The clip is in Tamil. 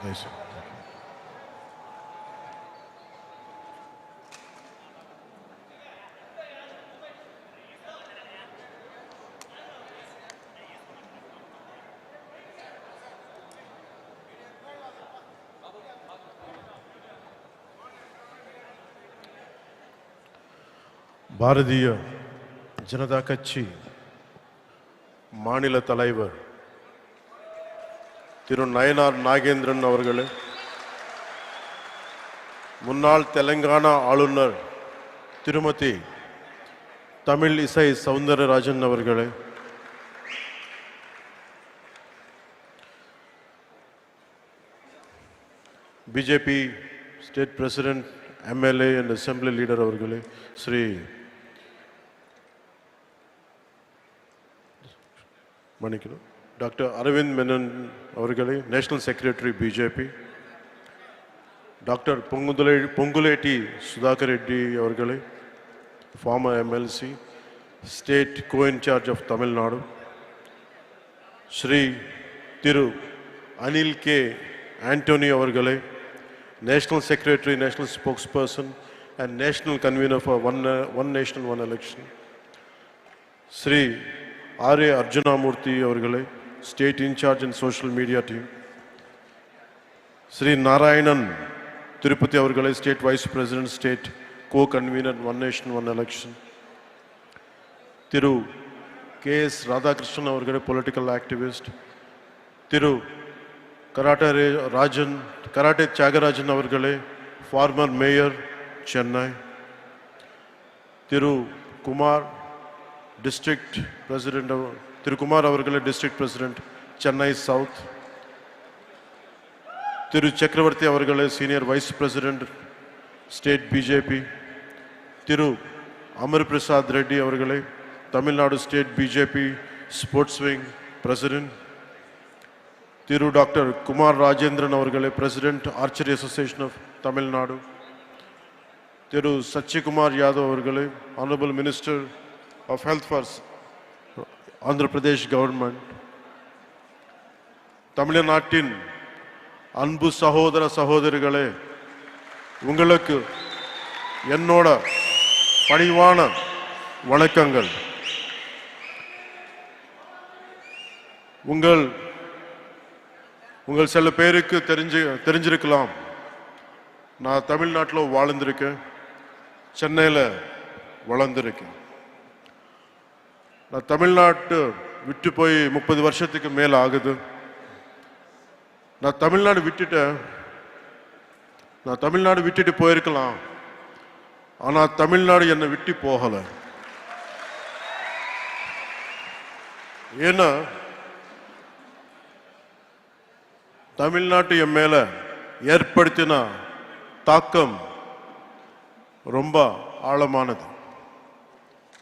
Nice. பாரதிய ஜனதா கட்சி மாநில தலைவர் திரு நயனார் நாகேந்திரன் அவர்களே, முன்னாள் தெலங்கானா ஆளுநர் திருமதி தமிழிசை சவுந்தரராஜன் அவர்களே, BJP state president, MLA and assembly leader அவர்களே, ஸ்ரீ மன்னிக்கணும் டாக்டர் அரவிந்த் மேனன் அவர்களே, national secretary BJP, doctor Ponguleti Sudhakar Reddy அவர்களே, former MLC, state co-in-charge of Tamil Nadu, Shri Thiru Anil K Antony அவர்களே, national secretary, national spokesperson and national convener for one nation one election, Shri R A. Arjunamurthy அவர்களே, state in-charge and social media team, Shri Narayanan Tirupathi அவர்களே, ஸ்டேட் வைஸ் பிரசிடென்ட், ஸ்டேட் கோ convener one nation one election, Thiru K S. Radhakrishnan அவர்களே, பொலிட்டிக்கல் ஆக்டிவிஸ்ட், திரு கராட்டே தியாகராஜன் அவர்களே, former mayor Chennai, Thiru Kumar district president, Thiru Kumar அவர்களே, district president Chennai south, Thiru Chakravarthy அவர்களே, senior vice president, state BJP, Thiru Amar Prasad Reddy அவர்களே, Tamil Nadu state BJP sports wing president, Thiru doctor Kumar Rajendran அவர்களே, president archery association of Tamil Nadu, Thiru Sachikumar Yadav அவர்களே, honourable minister of Health for Andhra Pradesh government, தமிழ்நாட்டின் அன்பு சகோதர சகோதரிகளே, உங்களுக்கு என்னோட பணிவான வணக்கங்கள். உங்கள் சில பேருக்கு தெரிஞ்சிருக்கலாம், நான் தமிழ்நாட்டில் வாழ்ந்திருக்கேன், சென்னையில் வளர்ந்திருக்கேன். நான் தமிழ்நாட்டு விட்டு போய் 30 வருஷத்துக்கு மேலே ஆகுது. நான் தமிழ்நாடு விட்டுட்டு போயிருக்கலாம், ஆனால் தமிழ்நாடு என்னை விட்டு போகலை. ஏன்னா தமிழ்நாட்டு என் மேல ஏற்படுத்தின தாக்கம் ரொம்ப ஆழமானது.